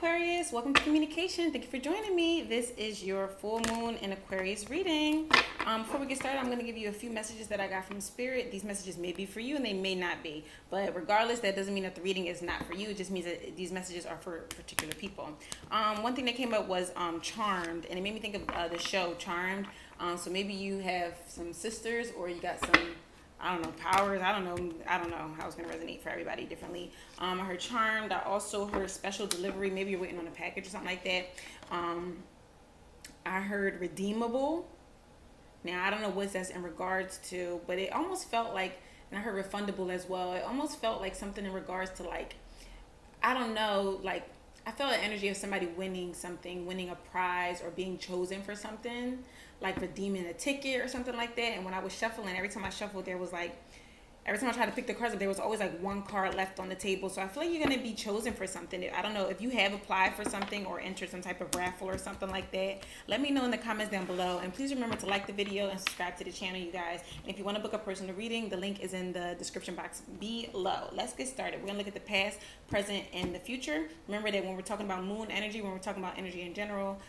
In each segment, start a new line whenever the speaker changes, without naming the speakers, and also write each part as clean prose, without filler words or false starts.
Aquarius, welcome to Kaminacation. Thank you for joining me. This is your full moon in Aquarius reading. Before we get started, I'm going to give you a few messages that I got from Spirit. These messages may be for you and they may not be, but regardless, that doesn't mean that the reading is not for you. It just means that these messages are for particular people. One thing that came up was Charmed, and it made me think of the show Charmed. So maybe you have some sisters or you got some, I don't know, powers. I don't know how it's going to resonate for everybody differently. I heard Charmed. I also heard Special Delivery. Maybe you're waiting on a package or something like that. I heard Redeemable. Now, I don't know what that's in regards to, but it almost felt like, and I heard Refundable as well. It almost felt like something in regards to, like, I don't know, like, I felt the energy of somebody winning something, winning a prize or being chosen for something, like redeeming a ticket or something like that. And when I was shuffling, every time I shuffled, there was like, every time I tried to pick the cards up, there was always like one card left on the table. So I feel like you're going to be chosen for something. I don't know if you have applied for something or entered some type of raffle or something like that. Let me know in the comments down below. And please remember to like the video and subscribe to the channel, you guys. And if you want to book a personal reading, the link is in the description box below. Let's get started. We're going to look at the past, present, and the future. Remember that when we're talking about moon energy, when we're talking about energy in general,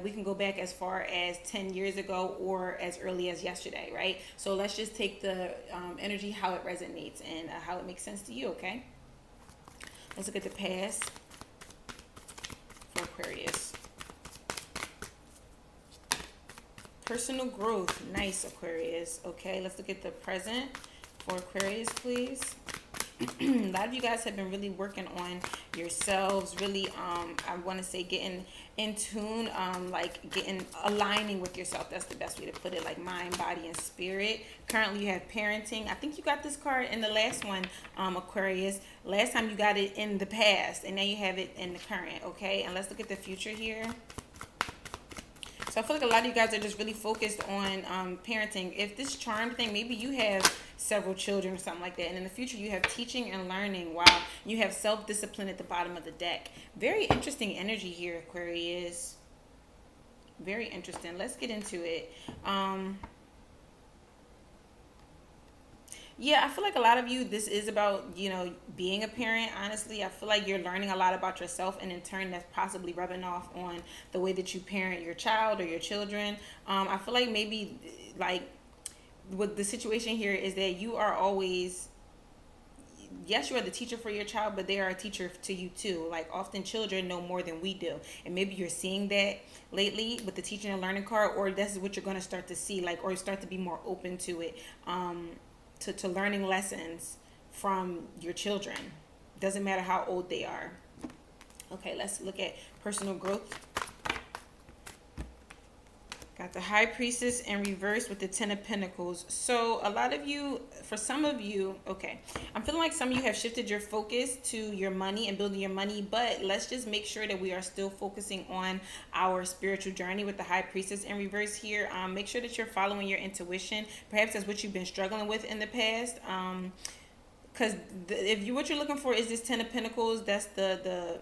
we can go back as far as 10 years ago or as early as yesterday, right? So let's just take the energy, how it resonates and how it makes sense to you, okay? Let's look at the past for Aquarius. Personal growth, nice, Aquarius. Okay, let's look at the present for Aquarius, please. A lot of you guys have been really working on yourselves, really I want to say getting in tune, like aligning with yourself. That's the best way to put it, like mind, body, and spirit. Currently you have parenting. I think you got this card in the last one, Aquarius. Last time you got it in the past, and now you have it in the current. Okay, and let's look at the future here. So I feel like a lot of you guys are just really focused on parenting. If this charm thing, maybe you have several children or something like that. And in the future, you have teaching and learning. Wow. You have self-discipline at the bottom of the deck. Very interesting energy here, Aquarius. Very interesting. Let's get into it. Yeah, I feel like a lot of you, this is about, you know, being a parent. Honestly, I feel like you're learning a lot about yourself, and in turn, that's possibly rubbing off on the way that you parent your child or your children. I feel like maybe, like, what the situation here is that you are always, yes, you are the teacher for your child, but they are a teacher to you too. Like, often children know more than we do, and maybe you're seeing that lately with the teaching and learning card, or this is what you're going to start to see, like, or start to be more open to it. To learning lessons from your children. Doesn't matter how old they are. Okay, let's look at personal growth. Got the High Priestess in reverse with the Ten of Pentacles. So a lot of you, for some of you, okay, I'm feeling like some of you have shifted your focus to your money and building your money, but let's just make sure that we are still focusing on our spiritual journey with the High Priestess in reverse here. Make sure that you're following your intuition. Perhaps that's what you've been struggling with in the past. Because what you're looking for is this Ten of Pentacles. That's the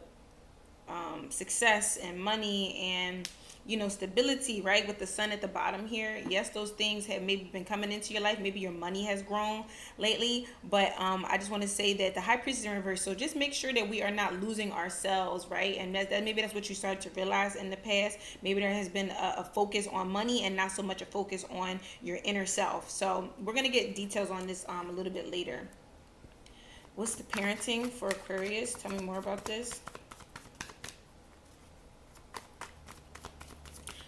success and money and, you know, stability, right? With the sun at the bottom here. Yes, those things have maybe been coming into your life. Maybe your money has grown lately. But I just want to say that the High Priestess is in reverse. So just make sure that we are not losing ourselves, right? And that maybe that's what you started to realize in the past. Maybe there has been a focus on money and not so much a focus on your inner self. So we're going to get details on this a little bit later. What's the parenting for Aquarius? Tell me more about this.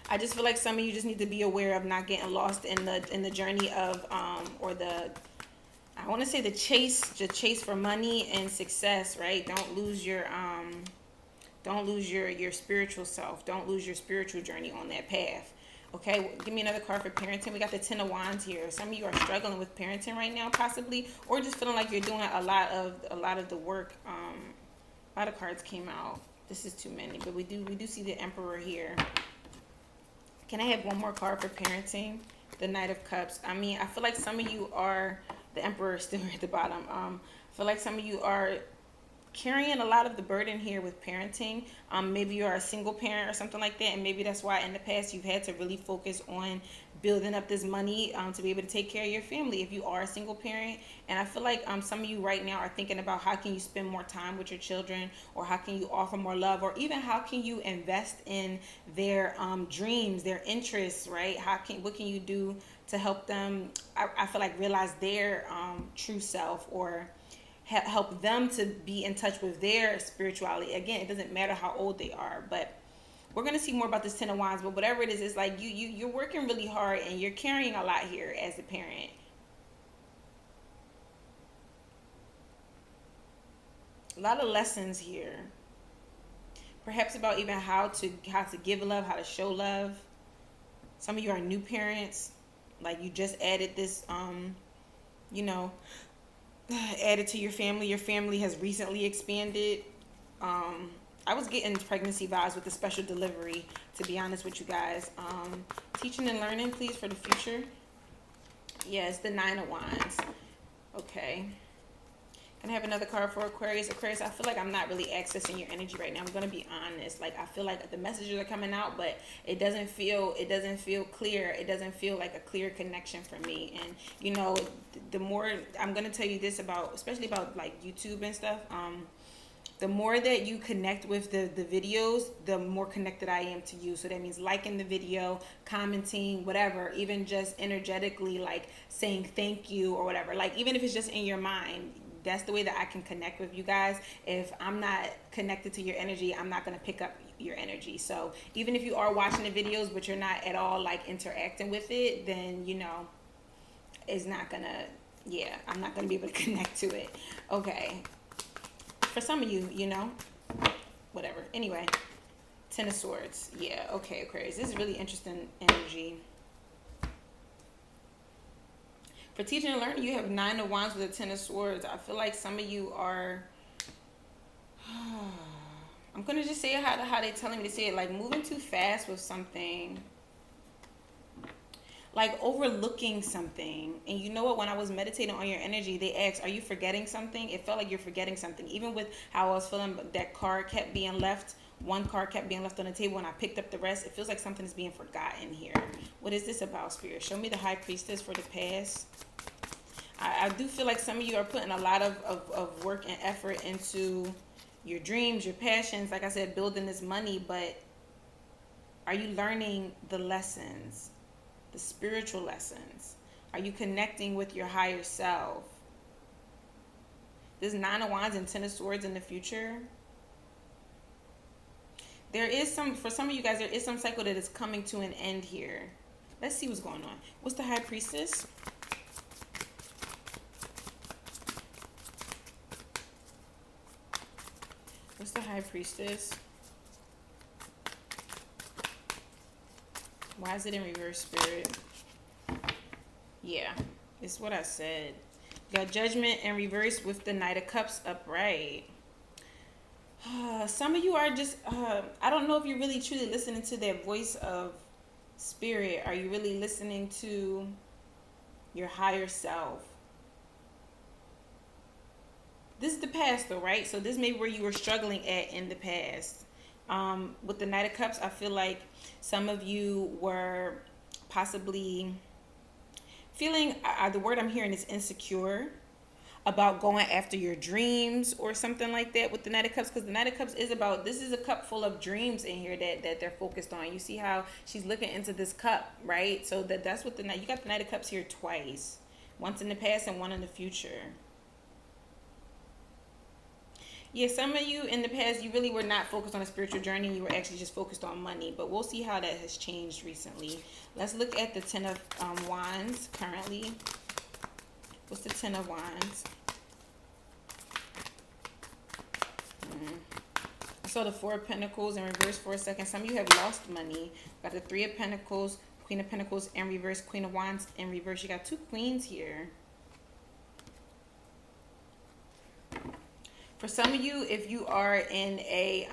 I just feel like some of you just need to be aware of not getting lost in the journey of or the, I want to say the chase for money and success, right? Don't lose your spiritual self. Don't lose your spiritual journey on that path. Okay, give me another card for parenting. We got the Ten of Wands here. Some of you are struggling with parenting right now, possibly, or just feeling like you're doing a lot of the work. A lot of cards came out. This is too many, but we do see the Emperor here. Can I have one more card for parenting? The Knight of Cups. I mean, I feel like some of you are, the Emperor is still at the bottom. I feel like some of you are carrying a lot of the burden here with parenting. Maybe you are a single parent or something like that, and maybe that's why in the past you've had to really focus on building up this money to be able to take care of your family if you are a single parent. And I feel like some of you right now are thinking about how can you spend more time with your children, or how can you offer more love, or even how can you invest in their dreams, their interests, right? What can you do to help them, I feel like, realize their true self, or help them to be in touch with their spirituality. Again, it doesn't matter how old they are, but we're going to see more about this Ten of Wands. But whatever it is, it's like you're working really hard and you're carrying a lot here as a parent. A lot of lessons here. Perhaps about even how to give love, how to show love. Some of you are new parents. Like you just added this, added to your family. Your family has recently expanded. I was getting pregnancy vibes with the special delivery, to be honest with you guys. Teaching and learning, please, for the future. Yes, the Nine of Wands. Okay. Can I have another card for Aquarius? Aquarius, I feel like I'm not really accessing your energy right now. I'm going to be honest. Like, I feel like the messages are coming out, but it doesn't feel clear. It doesn't feel like a clear connection for me. And, the more, I'm going to tell you this about, especially about like YouTube and stuff, the more that you connect with the videos, the more connected I am to you. So that means liking the video, commenting, whatever, even just energetically, like saying thank you or whatever. Like, even if it's just in your mind, that's the way that I can connect with you guys. If I'm not connected to your energy, I'm not going to pick up your energy. So even if you are watching the videos, but you're not at all like interacting with it, then, it's not going to, I'm not going to be able to connect to it. Okay. For some of you, whatever. Anyway, Ten of Swords. Yeah, okay, Aquarius. This is really interesting energy. For teaching and learning, you have Nine of Wands with a Ten of Swords. I feel like some of you are, I'm going to just say it how they're telling me to say it, like moving too fast with something. Like overlooking something. And you know what, when I was meditating on your energy, they asked, are you forgetting something? It felt like you're forgetting something. Even with how I was feeling, that card kept being left. One card kept being left on the table and I picked up the rest. It feels like something is being forgotten here. What is this about, Spirit? Show me the High Priestess for the past. I do feel like some of you are putting a lot of work and effort into your dreams, your passions. Like I said, building this money, but are you learning the lessons? The spiritual lessons? Are you connecting with your higher self? There's Nine of Wands and Ten of Swords in the future. There is for some of you guys, there is some cycle that is coming to an end here. Let's see what's going on. What's the High Priestess? What's the High Priestess? Why is it in reverse, Spirit? Yeah, it's what I said. You got Judgment in reverse with the Knight of Cups upright. Some of you are just, I don't know if you're really truly listening to that voice of Spirit. Are you really listening to your higher self? This is the past though, right? So this may be where you were struggling at in the past. With the Knight of Cups, I feel like some of you were possibly feeling, the word I'm hearing is insecure about going after your dreams or something like that with the Knight of Cups, because the Knight of Cups is about, this is a cup full of dreams in here that they're focused on. You see how she's looking into this cup, right? So that's what you got the Knight of Cups here twice. Once in the past and one in the future. Yeah, some of you in the past, you really were not focused on a spiritual journey. You were actually just focused on money. But we'll see how that has changed recently. Let's look at the Ten of Wands currently. What's the Ten of Wands? I saw the Four of Pentacles in reverse for a second. Some of you have lost money. Got the Three of Pentacles, Queen of Pentacles in reverse, Queen of Wands in reverse. You got two queens here. For some of you, if you are in a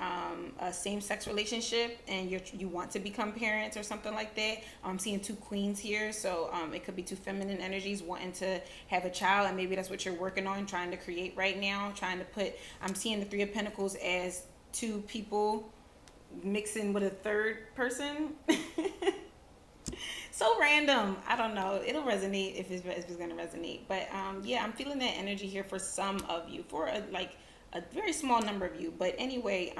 same-sex relationship and you want to become parents or something like that, I'm seeing two queens here. So it could be two feminine energies wanting to have a child, and maybe that's what you're working on, trying to create right now. I'm seeing the Three of Pentacles as two people mixing with a third person. So random. I don't know. It'll resonate if it's gonna resonate. But yeah, I'm feeling that energy here for some of you, for a very small number of you. But anyway,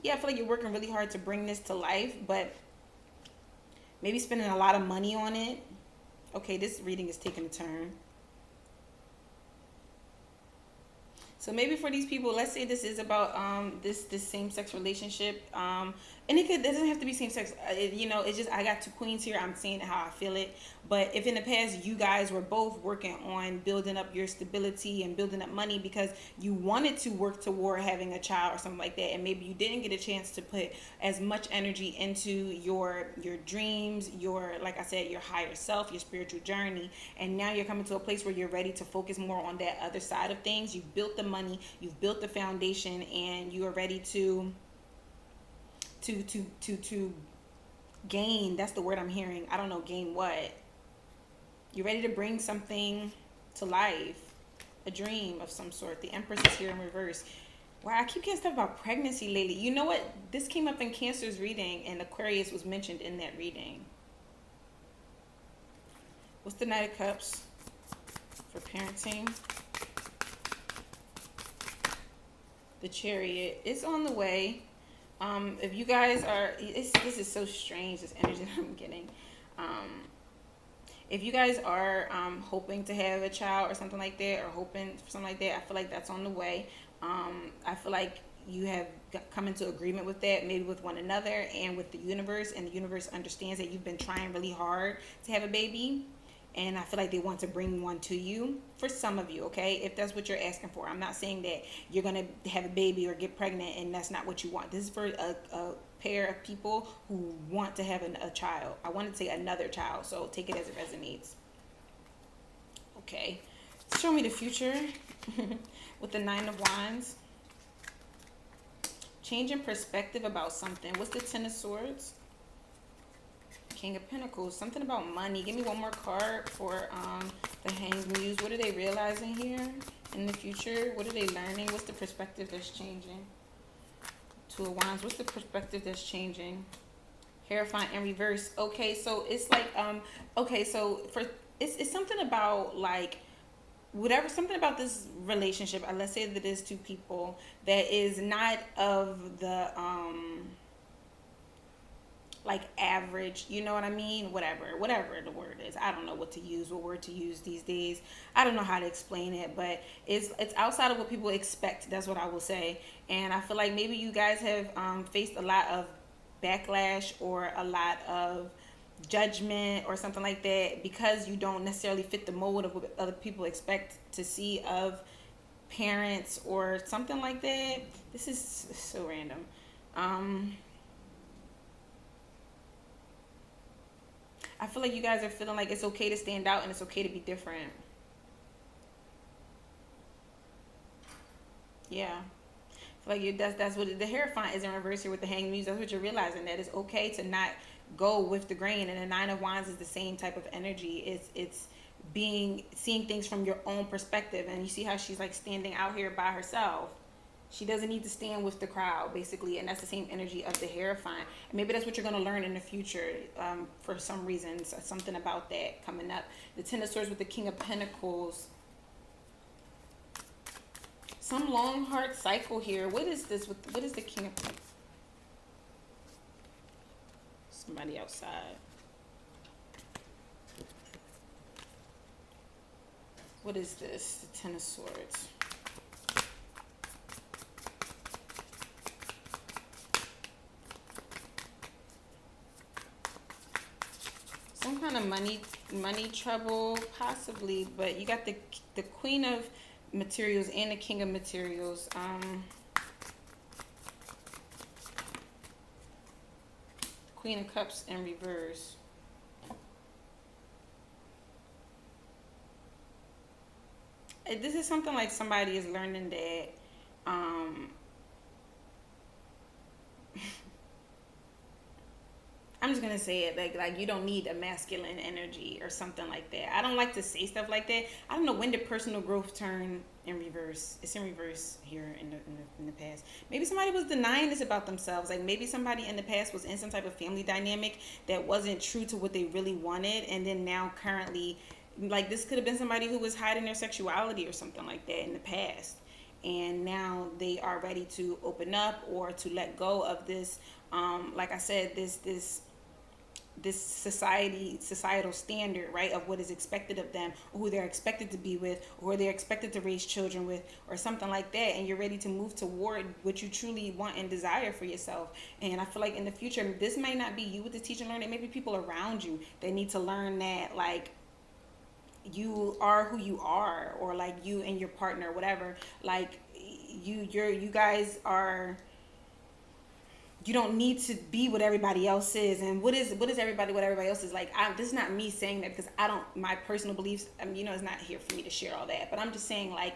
yeah, I feel like you're working really hard to bring this to life, but maybe spending a lot of money on it. Okay, this reading is taking a turn. So maybe for these people, let's say this is about this same sex relationship, and it doesn't have to be same sex. It's just I got two queens here. I'm saying how I feel it. But if in the past you guys were both working on building up your stability and building up money because you wanted to work toward having a child or something like that, and maybe you didn't get a chance to put as much energy into your dreams, your, like I said, your higher self, your spiritual journey, and now you're coming to a place where you're ready to focus more on that other side of things. You've built the money, you've built the foundation, and you are ready to gain. That's the word I'm hearing. I don't know, gain what. You're ready to bring something to life, a dream of some sort. The Empress is here in reverse. Wow, I keep getting stuff about pregnancy lately. You know what? This came up in Cancer's reading, and Aquarius was mentioned in that reading. What's the Knight of Cups for parenting? The Chariot is on the way. If you guys are, this is so strange, this energy that I'm getting. If you guys are hoping to have a child or something like that, or hoping for something like that, I feel like that's on the way. I feel like you have come into agreement with that, maybe with one another and with the universe, and the universe understands that you've been trying really hard to have a baby, and I feel like they want to bring one to you for some of you, okay? If that's what you're asking for. I'm not saying that you're going to have a baby or get pregnant and that's not what you want. This is for a pair of people who want to have a child. I want to say another child, so take it as it resonates. Okay. Show me the future with the Nine of Wands. Changing perspective about something. What's the Ten of Swords? King of Pentacles. Something about money. Give me one more card for the Hanged Muse. What are they realizing here in the future? What are they learning? What's the perspective that's changing? Two of Wands. What's the perspective that's changing? Hierophant in reverse. Okay, so it's like okay, so it's something about like whatever, something about this relationship. Let's say that there's two people that is not of the like average, you know what I mean? Whatever the word is. I don't know what word to use these days. I don't know how to explain it, but it's outside of what people expect. That's what I will say. And I feel like maybe you guys have faced a lot of backlash or a lot of judgment or something like that because you don't necessarily fit the mold of what other people expect to see of parents or something like that. This is so random. I feel like you guys are feeling like it's okay to stand out and it's okay to be different. Yeah. I feel like that's what the Hierophant is in reverse here with the Hanged Muse. That's what you're realizing, that it's okay to not go with the grain. And the Nine of Wands is the same type of energy. It's seeing things from your own perspective. And you see how she's like standing out here by herself. She doesn't need to stand with the crowd, basically, and that's the same energy of the Hierophant. And maybe that's what you're going to learn in the future for some reason, something about that coming up. The Ten of Swords with the King of Pentacles. Some long, hard cycle here. What is this? What is the King of Pentacles? Somebody outside. What is this? The Ten of Swords. Some kind of money trouble, possibly, but you got the Queen of Materials and the King of Materials. Queen of Cups in reverse. This is something like somebody is learning that I'm just gonna say it like you don't need a masculine energy or something like that. I don't like to say stuff like that. I don't know, when did personal growth turn in reverse. It's in reverse here in the past. Maybe somebody was denying this about themselves. Like maybe somebody in the past was in some type of family dynamic that wasn't true to what they really wanted, and then now currently, like this could have been somebody who was hiding their sexuality or something like that in the past, and now they are ready to open up or to let go of this. Like I said, this societal standard, right, of what is expected of them, or who they're expected to be with, or who they're expected to raise children with, or something like that, and you're ready to move toward what you truly want and desire for yourself. And I feel like in the future, this might not be you with the teach and learn, it may be people around you that need to learn that, like, you are who you are, or like you and your partner, whatever, like you guys are, you don't need to be what everybody else is. And what is everybody, what everybody else is like. This is not me saying that because I don't, my personal beliefs, it's not here for me to share all that, but I'm just saying, like,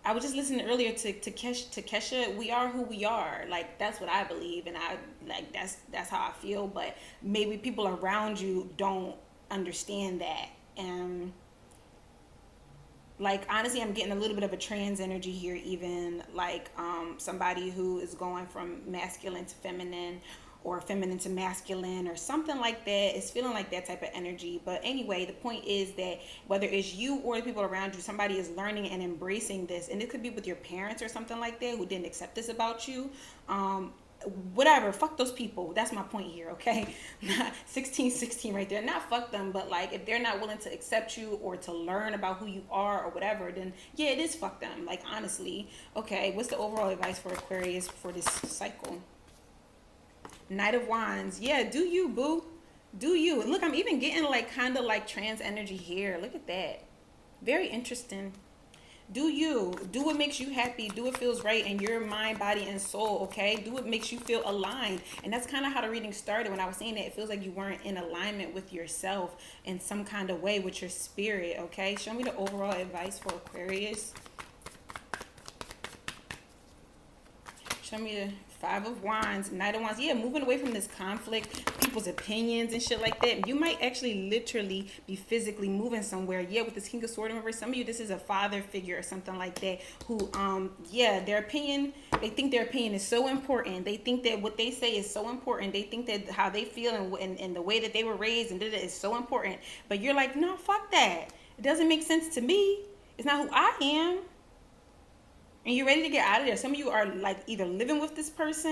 I was just listening earlier to Kesha. We are who we are. Like, that's what I believe, and I like that's how I feel. But maybe people around you don't understand that. And like, honestly, I'm getting a little bit of a trans energy here, even like somebody who is going from masculine to feminine, or feminine to masculine, or something like that. It's feeling like that type of energy. But anyway, the point is that whether it's you or the people around you, somebody is learning and embracing this. And it could be with your parents or something like that who didn't accept this about you. Whatever, fuck those people. That's my point here, okay? 16 right there. Not fuck them, but like, if they're not willing to accept you or to learn about who you are or whatever, then yeah, it is fuck them. Like, honestly. Okay, what's the overall advice for Aquarius for this cycle? Knight of Wands. Yeah, do you, boo. Do you. Look, I'm even getting like kind of like trans energy here. Look at that. Very interesting. Do you. Do what makes you happy. Do what feels right in your mind, body, and soul, okay? Do what makes you feel aligned. And that's kind of how the reading started. When I was saying that, it feels like you weren't in alignment with yourself in some kind of way, with your spirit, okay? Show me the overall advice for Aquarius. Show me the Five of Wands, Knight of Wands. Yeah, moving away from this conflict, people's opinions and shit like that. You might actually literally be physically moving somewhere. Yeah, with this King of Swords in reverse, some of you, this is a father figure or something like that who, yeah, their opinion, they think their opinion is so important. They think that what they say is so important. They think that how they feel and the way that they were raised and did it is so important. But you're like, no, fuck that. It doesn't make sense to me. It's not who I am. And you're ready to get out of there. Some of you are like either living with this person